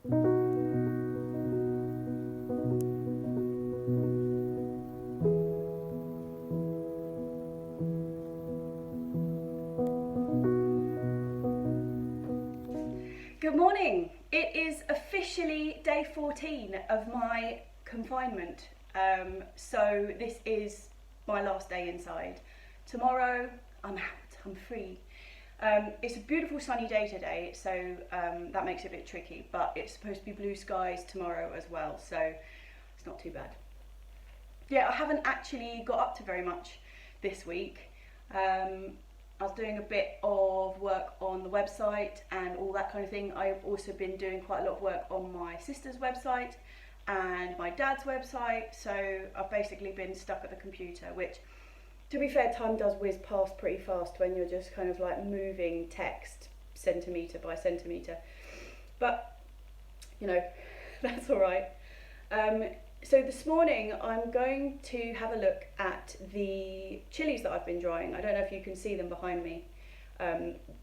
Good morning. It is officially day 14 of my confinement. So this is my last day inside. Tomorrow I'm out, I'm free. It's a beautiful sunny day today, so that makes it a bit tricky, but it's supposed to be blue skies tomorrow as well, so it's not too bad. Yeah, I haven't actually got up to very much this week. I was doing a bit of work on the website and all that kind of thing. I've also been doing quite a lot of work on my sister's website and my dad's website, so I've basically been stuck at the computer, which, to be fair, time does whiz past pretty fast when you're just kind of like moving text centimetre by centimetre. But, you know, that's all right. So this morning I'm going to have a look at the chilies that I've been drying. I don't know if you can see them behind me,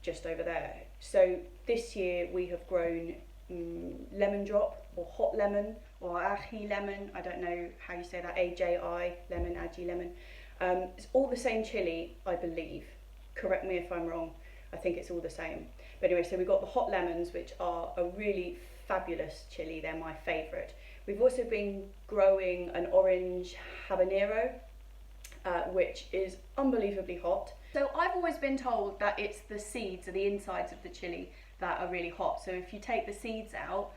just over there. So this year we have grown lemon drop, or hot lemon, or aji lemon. I don't know how you say that, A-J-I, lemon, aji lemon. It's all the same chili, I believe. Correct me if I'm wrong. I think it's all the same. But anyway, so we've got the hot lemons, which are a really fabulous chili. They're my favourite. We've also been growing an orange habanero, which is unbelievably hot. So I've always been told that it's the seeds or the insides of the chili that are really hot. So if you take the seeds out,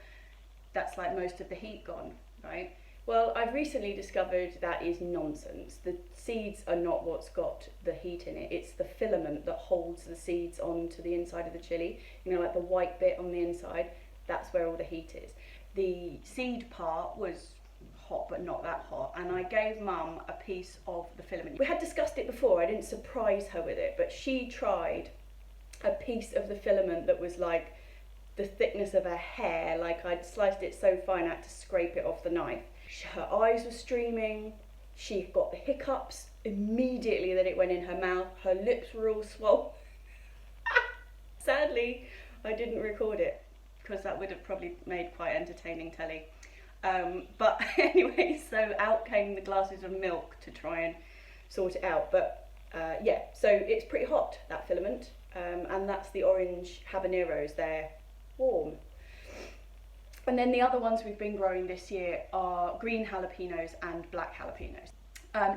that's like most of the heat gone, right? Well, I've recently discovered that is nonsense. The seeds are not what's got the heat in it. It's the filament that holds the seeds onto the inside of the chili. You know, like the white bit on the inside, that's where all the heat is. The seed part was hot, but not that hot, and I gave Mum a piece of the filament. We had discussed it before, I didn't surprise her with it, but she tried a piece of the filament that was like the thickness of a hair, like I'd sliced it so fine I had to scrape it off the knife. Her eyes were streaming, she got the hiccups immediately that it went in her mouth, her lips were all swollen. Sadly, I didn't record it, because that would have probably made quite entertaining telly. But anyway, so out came the glasses of milk to try and sort it out. But yeah, so it's pretty hot, that filament, and that's the orange habaneros. They're warm. And then the other ones we've been growing this year are green jalapenos and black jalapenos.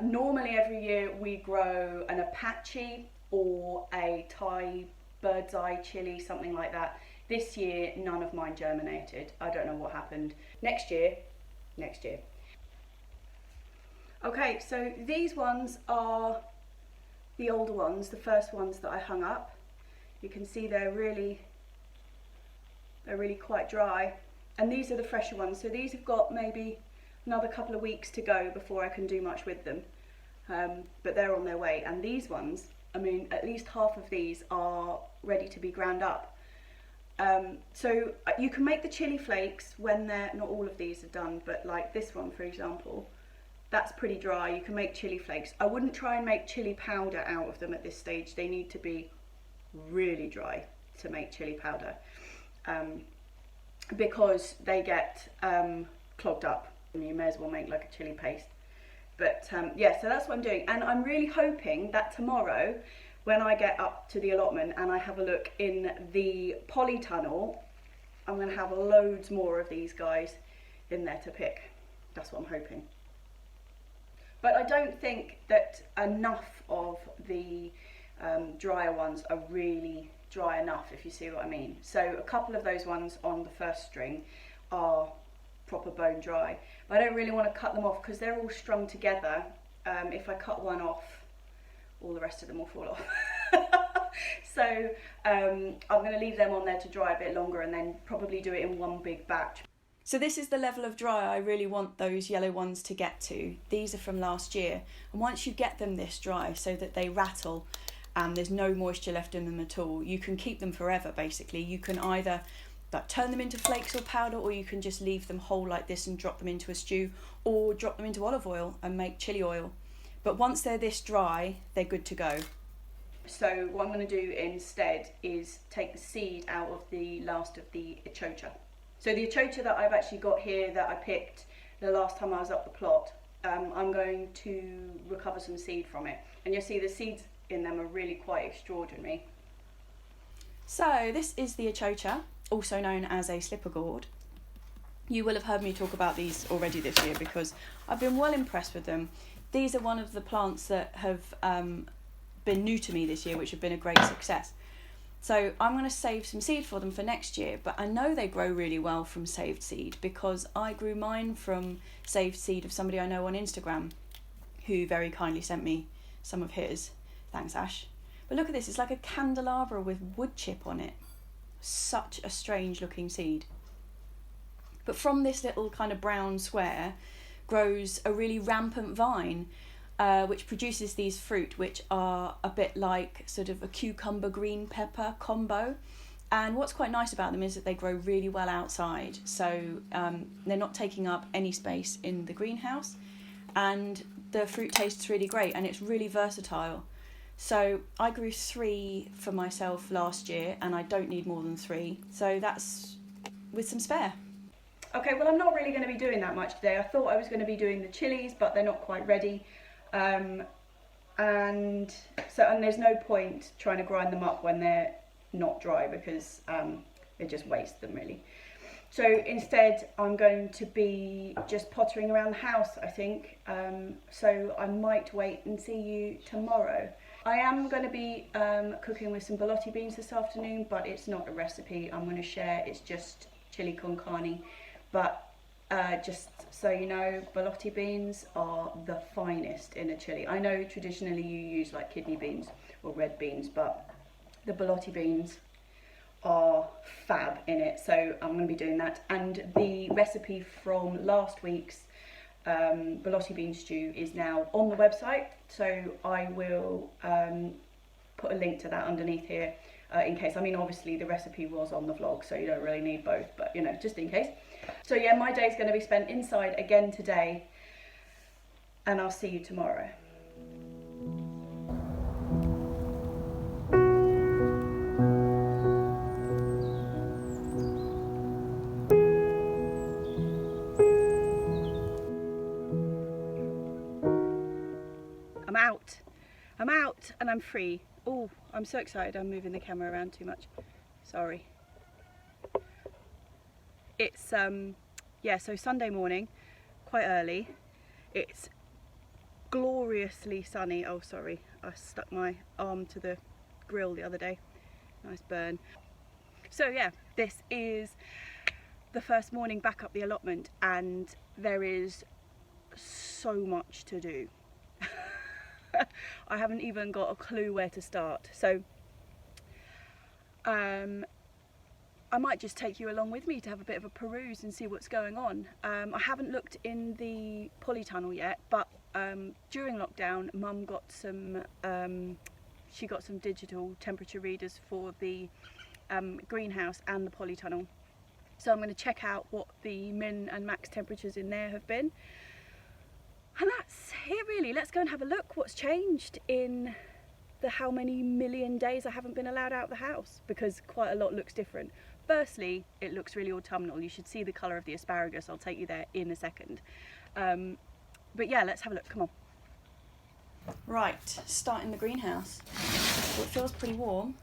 Normally every year we grow an Apache or a Thai bird's eye chili, something like that. This year, none of mine germinated. I don't know what happened. Next year. Okay, so these ones are the older ones, the first ones that I hung up. You can see they're really quite dry. And these are the fresher ones. So these have got maybe another couple of weeks to go before I can do much with them. But they're on their way. And these ones, I mean, at least half of these are ready to be ground up. So you can make the chili flakes when they're, not all of these are done, but like this one for example, that's pretty dry. You can make chili flakes. I wouldn't try and make chili powder out of them at this stage. They need to be really dry to make chili powder, because they get clogged up and you may as well make like a chili paste. But yeah, so that's what I'm doing, and I'm really hoping that tomorrow when I get up to the allotment and I have a look in the polytunnel, I'm going to have loads more of these guys in there to pick. That's what I'm hoping. But I don't think that enough of the drier ones are really dry enough, if you see what I mean. So a couple of those ones on the first string are proper bone dry. But I don't really want to cut them off because they're all strung together. If I cut one off, all the rest of them will fall off. So I'm going to leave them on there to dry a bit longer and then probably do it in one big batch. So this is the level of dry I really want those yellow ones to get to. These are from last year, and once you get them this dry so that they rattle and there's no moisture left in them at all, you can keep them forever basically. You can either like turn them into flakes or powder, or you can just leave them whole like this and drop them into a stew, or drop them into olive oil and make chili oil. But once they're this dry, they're good to go. So what I'm going to do instead is take the seed out of the last of the ichocha. So the achota that I've actually got here that I picked the last time I was up the plot, I'm going to recover some seed from it. And you'll see the seeds in them are really quite extraordinary. So this is the achota, also known as a slipper gourd. You will have heard me talk about these already this year because I've been well impressed with them. These are one of the plants that have been new to me this year, which have been a great success. So I'm going to save some seed for them for next year, but I know they grow really well from saved seed because I grew mine from saved seed of somebody I know on Instagram who very kindly sent me some of his. Thanks, Ash. But look at this, it's like a candelabra with wood chip on it. Such a strange looking seed. But from this little kind of brown square grows a really rampant vine, which produces these fruit, which are a bit like sort of a cucumber green pepper combo. And what's quite nice about them is that they grow really well outside. So they're not taking up any space in the greenhouse. And the fruit tastes really great and it's really versatile. So I grew 3 for myself last year and I don't need more than 3. So that's with some spare. Okay, well I'm not really going to be doing that much today. I thought I was going to be doing the chilies, but they're not quite ready. And there's no point trying to grind them up when they're not dry because it just wastes them really. So instead I'm going to be just pottering around the house, I think. So I might wait and see you tomorrow. I am going to be cooking with some Borlotti beans this afternoon, but it's not a recipe I'm going to share. It's just chili con carne. But just so you know, Borlotti beans are the finest in a chili. I know traditionally you use like kidney beans or red beans, but the Borlotti beans are fab in it. So I'm going to be doing that. And the recipe from last week's Borlotti bean stew is now on the website. So I will put a link to that underneath here in case. I mean, obviously the recipe was on the vlog, so you don't really need both, but you know, just in case. So yeah, my day is going to be spent inside again today, and I'll see you tomorrow. I'm out and I'm free. Oh, I'm so excited. I'm moving the camera around too much. Sorry. It's yeah, so Sunday morning, quite early. It's gloriously sunny. Oh, sorry, I stuck my arm to the grill the other day. Nice burn. So yeah, this is the first morning back up the allotment and there is so much to do. I haven't even got a clue where to start. So I might just take you along with me to have a bit of a peruse and see what's going on. I haven't looked in the polytunnel yet, but during lockdown, Mum got some, she got some digital temperature readers for the greenhouse and the polytunnel. So I'm going to check out what the min and max temperatures in there have been. And that's it really. Let's go and have a look what's changed in the how many million days I haven't been allowed out of the house, because quite a lot looks different. Firstly, it looks really autumnal. You should see the colour of the asparagus. I'll take you there in a second. But yeah, let's have a look. Come on. Right, starting the greenhouse. Well, it feels pretty warm.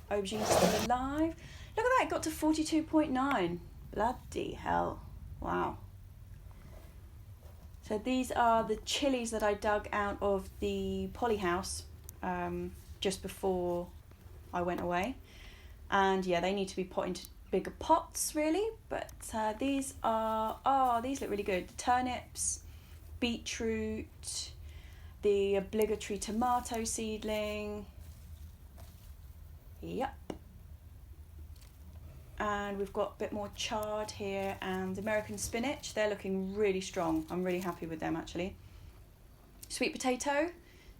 Aubergine's still alive. Look at that, it got to 42.9. Bloody hell. Wow. So these are the chilies that I dug out of the poly house just before I went away. And yeah, they need to be put into bigger pots really, but these are, oh, these look really good. The turnips, beetroot, the obligatory tomato seedling. Yep. And we've got a bit more chard here and American spinach. They're looking really strong. I'm really happy with them actually. Sweet potato,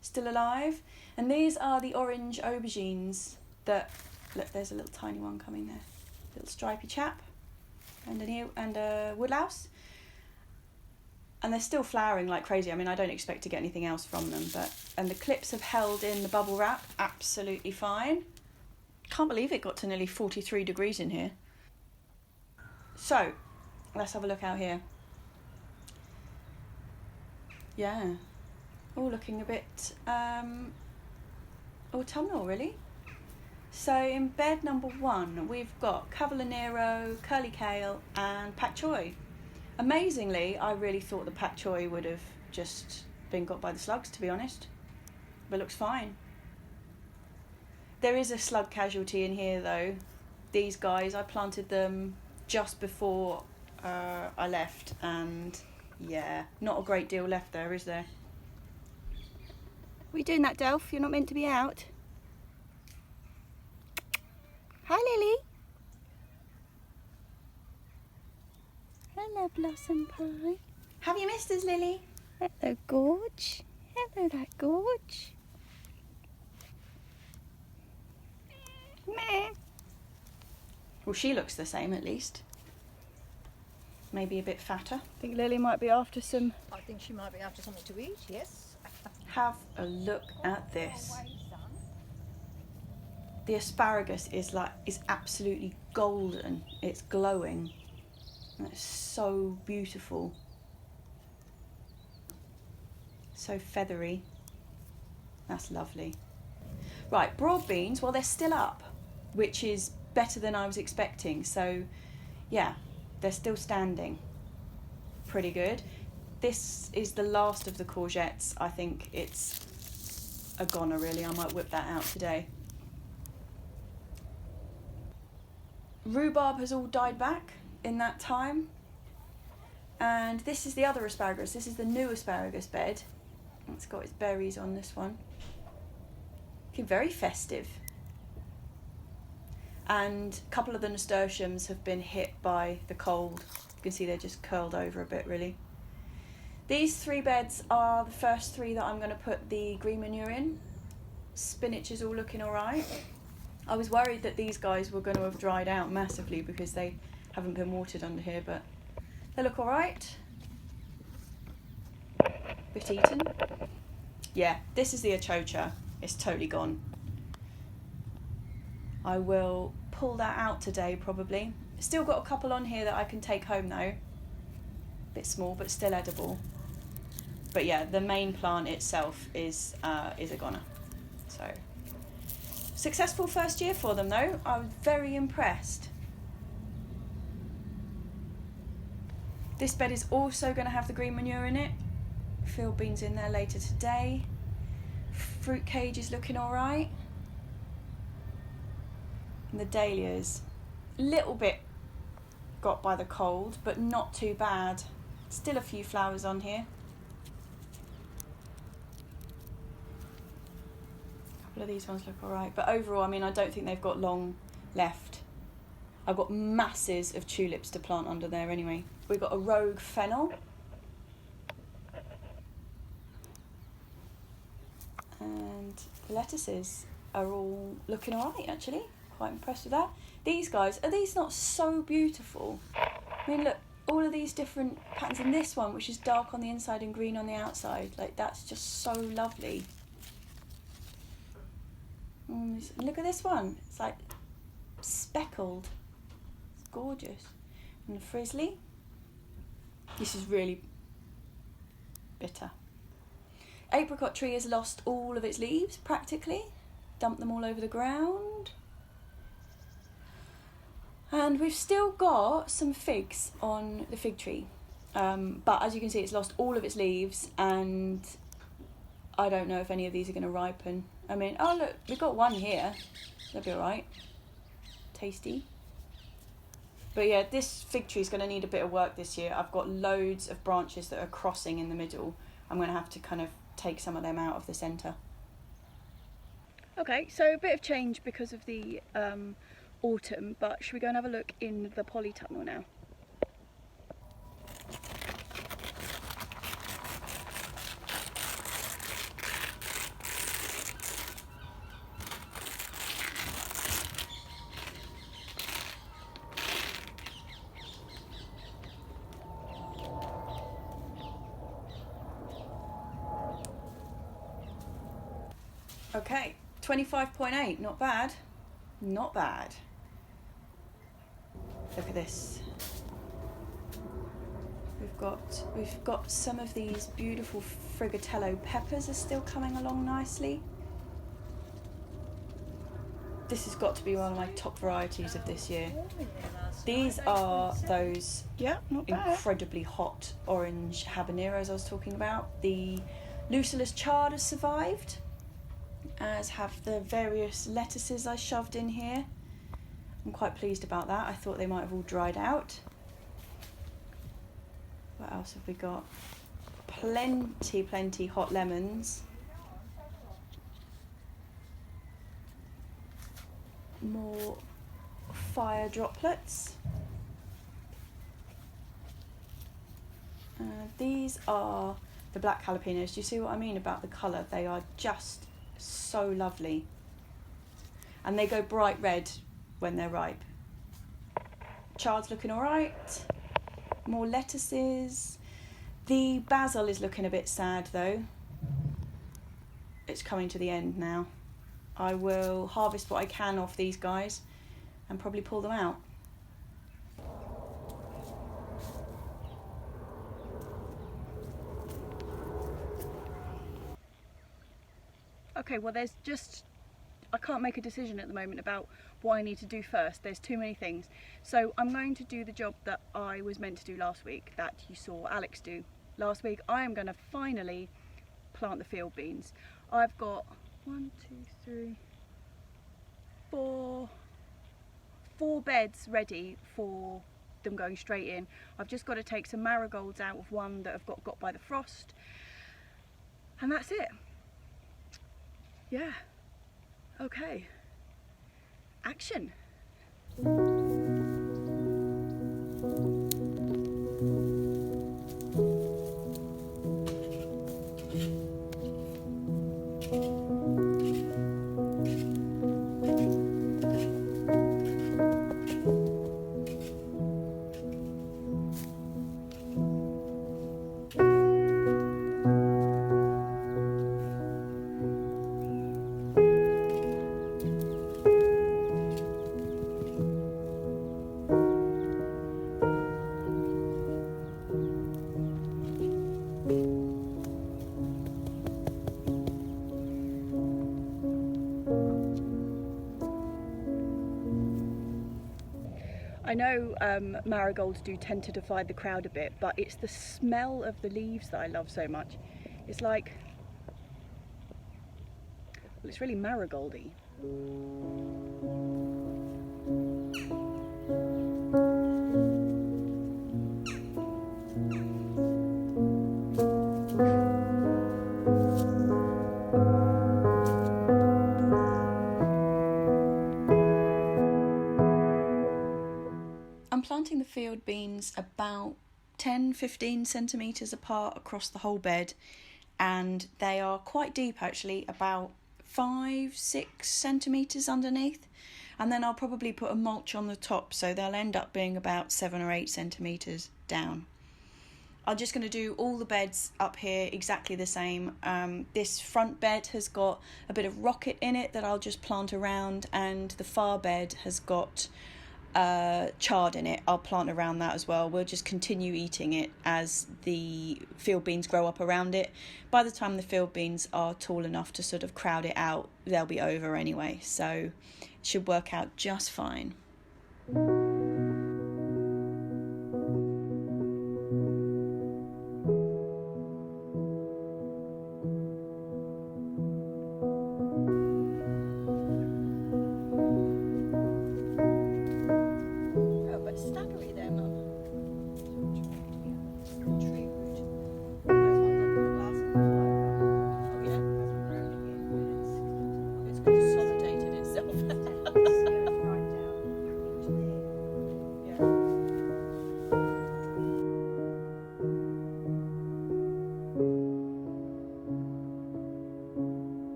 still alive. And these are the orange aubergines that, look, there's a little tiny one coming there. Little stripy chap. And a woodlouse. And they're still flowering like crazy. I mean, I don't expect to get anything else from them, but, and the clips have held in the bubble wrap absolutely fine. Can't believe it got to nearly 43 degrees in here. So let's have a look out here. Yeah, all looking a bit autumnal really. So in bed number 1 we've got Cavallonero, Curly Kale and Pak Choi. Amazingly, I really thought the Pak Choi would have just been got by the slugs, to be honest, but looks fine. There is a slug casualty in here though. These guys, I planted them just before I left, and yeah, not a great deal left there, is there? What are you doing that, Delph? You're not meant to be out. Hi, Lily. Hello, Blossom Pie. Have you missed us, Lily? Hello, Gorge. Hello, that Gorge. Meh. Well, she looks the same at least. Maybe a bit fatter. I think Lily might be after some... I think she might be after something to eat, yes. Have a look at this. The asparagus is absolutely golden. It's glowing. It's so beautiful. So feathery. That's lovely. Right, broad beans, well, they're still up, which is better than I was expecting. So yeah, they're still standing. Pretty good. This is the last of the courgettes. I think it's a goner really. I might whip that out today. Rhubarb has all died back in that time. And this is the other asparagus. This is the new asparagus bed. It's got its berries on this one. Looking very festive. And a couple of the nasturtiums have been hit by the cold. You can see they're just curled over a bit really. These 3 beds are the first 3 that I'm going to put the green manure in. Spinach is all looking alright. I was worried that these guys were going to have dried out massively because they haven't been watered under here, but they look alright. Bit eaten. Yeah, this is the achocha. It's totally gone. I will pull that out today probably. Still got a couple on here that I can take home though. Bit small but still edible. But yeah, the main plant itself is a goner. So successful first year for them though. I was very impressed. This bed is also going to have the green manure in it. Field beans in there later today. Fruit cage is looking alright. And the dahlias, little bit got by the cold, but not too bad. Still a few flowers on here. A couple of these ones look alright, but overall, I mean, I don't think they've got long left. I've got masses of tulips to plant under there anyway. We've got a rogue fennel. And the lettuces are all looking alright actually. Quite impressed with that. These guys, are these not so beautiful? I mean look, all of these different patterns in this one, which is dark on the inside and green on the outside. Like that's just so lovely. Look at this one. It's like speckled. It's gorgeous. And the frizzly. This is really bitter. Apricot tree has lost all of its leaves practically. Dumped them all over the ground. And we've still got some figs on the fig tree. But as you can see, it's lost all of its leaves, and I don't know if any of these are going to ripen. I mean, oh look, we've got one here. That'll be alright. Tasty. But yeah, this fig tree is going to need a bit of work this year. I've got loads of branches that are crossing in the middle. I'm going to have to kind of take some of them out of the centre. Okay, so a bit of change because of the autumn, but should we go and have a look in the polytunnel now? Okay, 25.8, not bad. Not bad. Look at this. we've got some of these beautiful Frigatello peppers are still coming along nicely. This has got to be one of my top varieties of this year. These are those incredibly hot orange habaneros I was talking about. The Lucilla's chard has survived, as have the various lettuces I shoved in here. I'm quite pleased about that. I thought they might have all dried out. What else have we got? Plenty hot lemons. More fire droplets. These are the black jalapenos. Do you see what I mean about the colour? They are just so lovely. And they go bright red when they're ripe. Chard's looking alright. More lettuces. The basil is looking a bit sad though. It's coming to the end now. I will harvest what I can off these guys and probably pull them out. Okay, well I can't make a decision at the moment about what I need to do first. There's too many things. So I'm going to do the job that I was meant to do last week, that you saw Alex do last week. I am going to finally plant the field beans. I've got 4 beds ready for them going straight in. I've just got to take some marigolds out of one that have got by the frost, and that's it. Yeah, okay, action. I know marigolds do tend to divide the crowd a bit, but it's the smell of the leaves that I love so much. It's like, well, it's really marigoldy. I'm planting the field beans about 10-15 centimetres apart across the whole bed, and they are quite deep actually, about 5-6 centimetres underneath, and then I'll probably put a mulch on the top, so they'll end up being about 7 or 8 centimetres down. I'm just going to do all the beds up here exactly the same. This front bed has got a bit of rocket in it that I'll just plant around, and the far bed has got chard in it. I'll plant around that as well. We'll just continue eating it as the field beans grow up around it. By the time the field beans are tall enough to sort of crowd it out, they'll be over anyway, so it should work out just fine.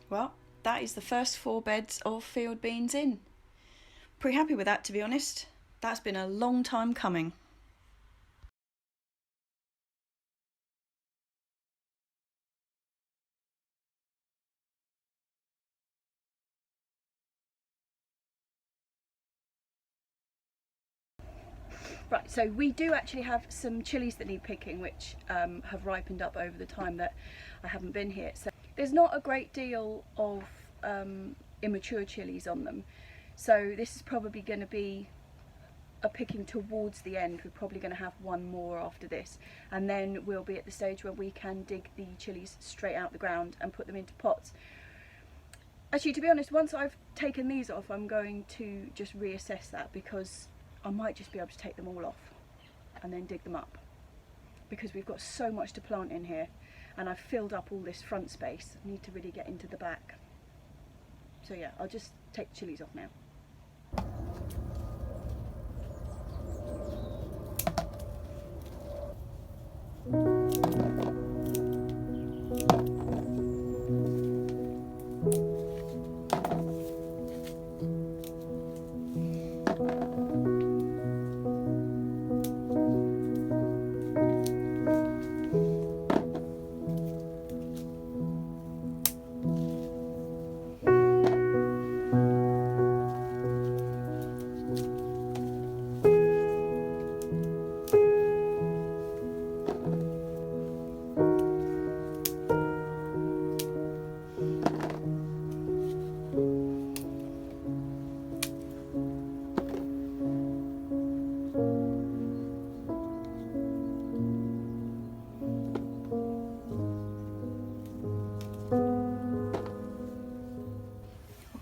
Well, that is the first 4 beds of field beans in. Pretty happy with that, to be honest. That's been a long time coming. Right, so we do actually have some chilies that need picking, which have ripened up over the time that I haven't been here. So there's not a great deal of immature chilies on them. So this is probably going to be a picking towards the end. We're probably going to have one more after this, and then we'll be at the stage where we can dig the chilies straight out the ground and put them into pots. Actually, to be honest, once I've taken these off, I'm going to just reassess that, because I might just be able to take them all off and then dig them up, because we've got so much to plant in here and I've filled up all this front space. I need to really get into the back. So yeah, I'll just take the chilies off now.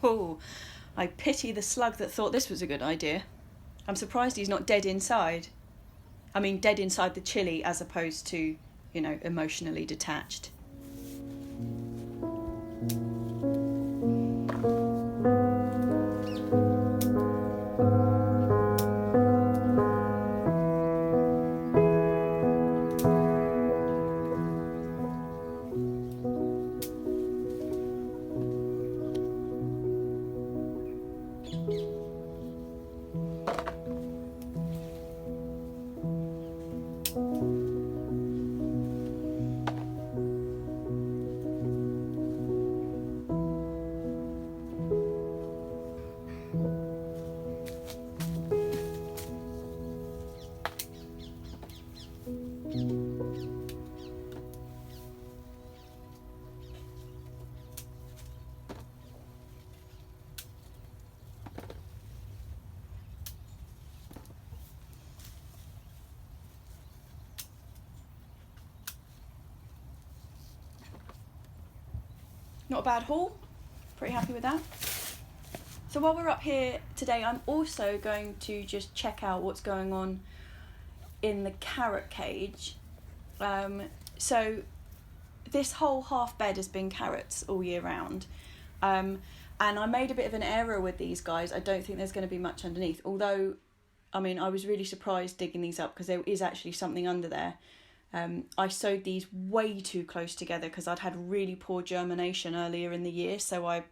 Oh, I pity the slug that thought this was a good idea. I'm surprised he's not dead inside. I mean, dead inside the chilli as opposed to, you know, emotionally detached. Not a bad haul, pretty happy with that. So while we're up here today, I'm also going to just check out what's going on in the carrot cage. So this whole half bed has been carrots all year round. And I made a bit of an error with these guys. I don't think there's going to be much underneath, although, I mean, I was really surprised digging these up because there is actually something under there. I sowed these way too close together because I'd had really poor germination earlier in the year, so I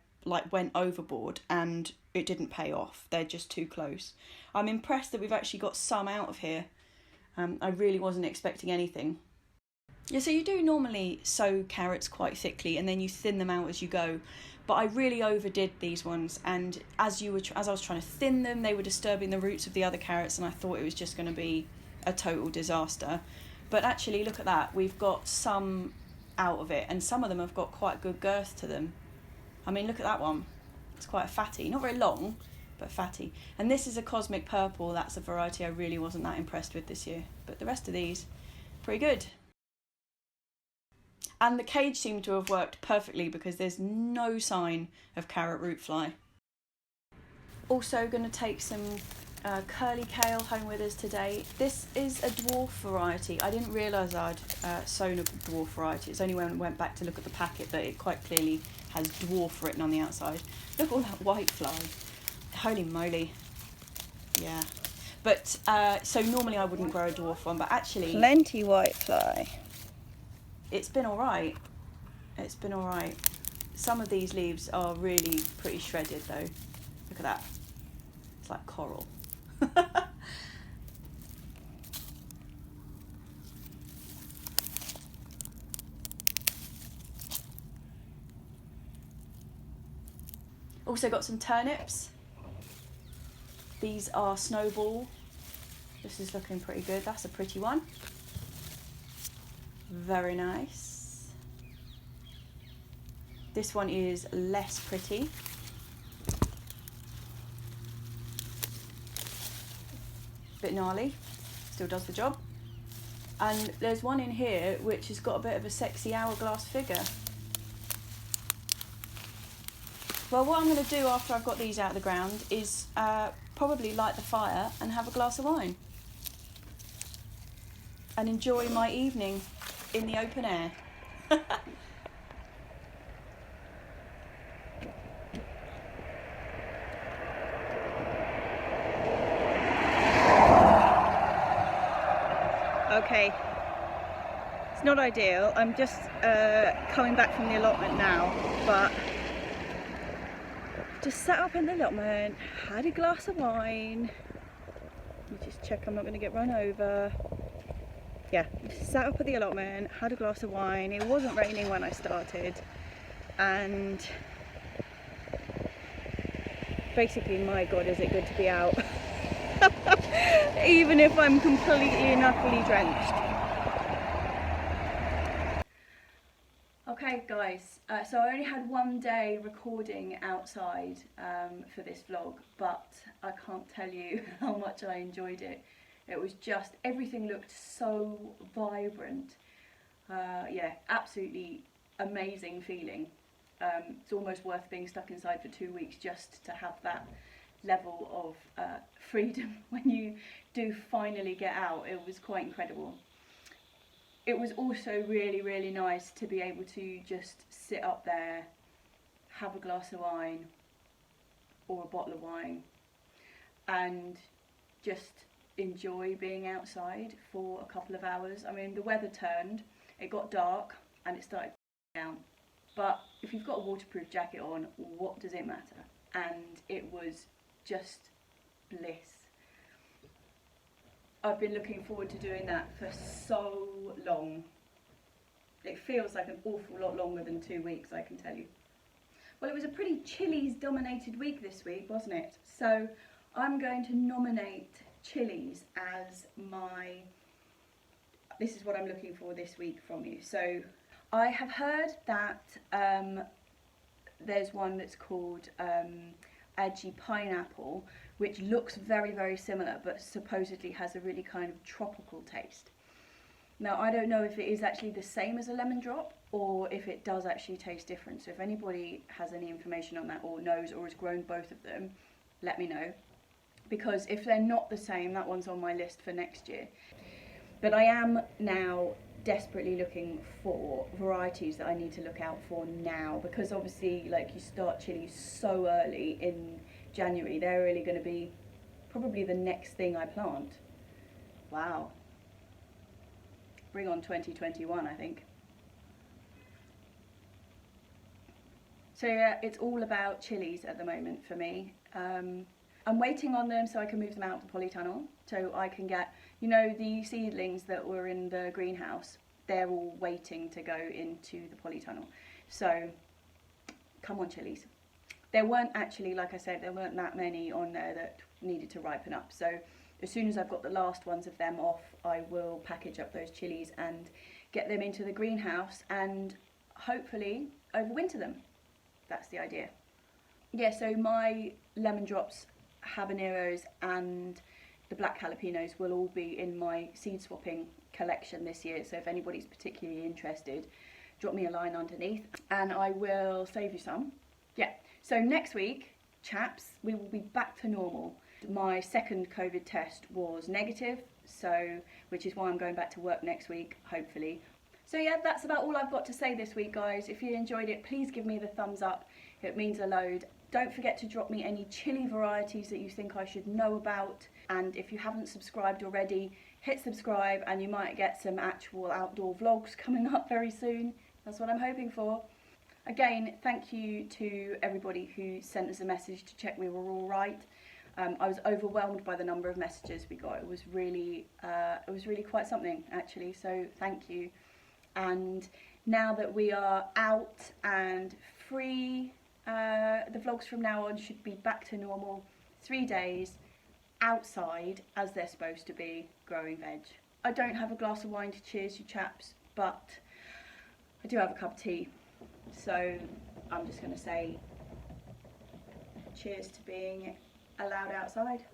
went overboard and it didn't pay off. They're just too close. I'm impressed that we've actually got some out of here. I really wasn't expecting anything. Yeah, so you do normally sow carrots quite thickly and then you thin them out as you go, but I really overdid these ones, and as I was trying to thin them, they were disturbing the roots of the other carrots, and I thought it was just going to be a total disaster. But actually, look at that, we've got some out of it, and some of them have got quite good girth to them. I mean, look at that one. It's quite fatty. Not very long, but fatty. And this is a cosmic purple. That's a variety I really wasn't that impressed with this year. But the rest of these, pretty good. And the cage seemed to have worked perfectly because there's no sign of carrot root fly. Also going to take some Curly Kale home with us today. This is a dwarf variety. I didn't realise I'd sown a dwarf variety. It's only when I went back to look at the packet that it quite clearly has dwarf written on the outside. Look at all that white fly. Holy moly. Yeah. But, so normally I wouldn't grow a dwarf one, but actually... Plenty white fly. It's been alright. It's been alright. Some of these leaves are really pretty shredded though. Look at that. It's like coral. Also got some turnips. These are snowball. This is looking pretty good. That's a pretty one. Very nice. This one is less pretty. Bit gnarly, still does the job. And there's one in here which has got a bit of a sexy hourglass figure. Well, what I'm going to do after I've got these out of the ground is probably light the fire and have a glass of wine. And enjoy my evening in the open air. Okay, it's not ideal. I'm just coming back from the allotment now, but just sat up in the allotment, had a glass of wine. Let me just check I'm not going to get run over. Yeah, sat up at the allotment, had a glass of wine. It wasn't raining when I started, and basically, my God, is it good to be out. Even if I'm completely and utterly drenched. Okay guys, so I only had one day recording outside for this vlog, but I can't tell you how much I enjoyed it. It was just, everything looked so vibrant. Yeah, absolutely amazing feeling. It's almost worth being stuck inside for 2 weeks just to have that level of freedom when you do finally get out. It was quite incredible. It was also really, really nice to be able to just sit up there, have a glass of wine or a bottle of wine and just enjoy being outside for a couple of hours. I mean, the weather turned, it got dark and it started down, but if you've got a waterproof jacket on, what does it matter? And it was just bliss. I've been looking forward to doing that for so long. It feels like an awful lot longer than 2 weeks, I can tell you. Well, it was a pretty Chillies dominated week this week, wasn't it? So I'm going to nominate Chillies as my, this is what I'm looking for this week from you. So I have heard that there's one that's called Edgy Pineapple, which looks very, very similar, but supposedly has a really kind of tropical taste. Now, I don't know if it is actually the same as a lemon drop, or if it does actually taste different. So if anybody has any information on that, or knows, or has grown both of them, let me know. Because if they're not the same, that one's on my list for next year. But I am now desperately looking for varieties that I need to look out for now, because obviously, like, you start chilies so early in January, they're really going to be probably the next thing I plant. Wow. Bring on 2021, I think. So yeah, it's all about chilies at the moment for me. I'm waiting on them so I can move them out of the polytunnel, so I can get, you know, the seedlings that were in the greenhouse, they're all waiting to go into the polytunnel. So come on, chilies. There weren't actually, like I said, there weren't that many on there that needed to ripen up. So as soon as I've got the last ones of them off, I will package up those chilies and get them into the greenhouse and hopefully overwinter them. That's the idea. Yeah, so my lemon drops, habaneros and the black jalapenos will all be in my seed swapping collection this year. So if anybody's particularly interested, drop me a line underneath and I will save you some. Yeah. So next week, chaps, we will be back to normal. My second COVID test was negative, so which is why I'm going back to work next week, hopefully. So yeah, that's about all I've got to say this week, guys. If you enjoyed it, please give me the thumbs up. It means a load. Don't forget to drop me any chili varieties that you think I should know about. And if you haven't subscribed already, hit subscribe and you might get some actual outdoor vlogs coming up very soon. That's what I'm hoping for. Again, thank you to everybody who sent us a message to check we were all right. I was overwhelmed by the number of messages we got. It was really quite something actually. So thank you. And now that we are out and free, the vlogs from now on should be back to normal. 3 days outside as they're supposed to be, growing veg. I don't have a glass of wine to cheers you chaps, but I do have a cup of tea. So I'm just going to say cheers to being allowed outside.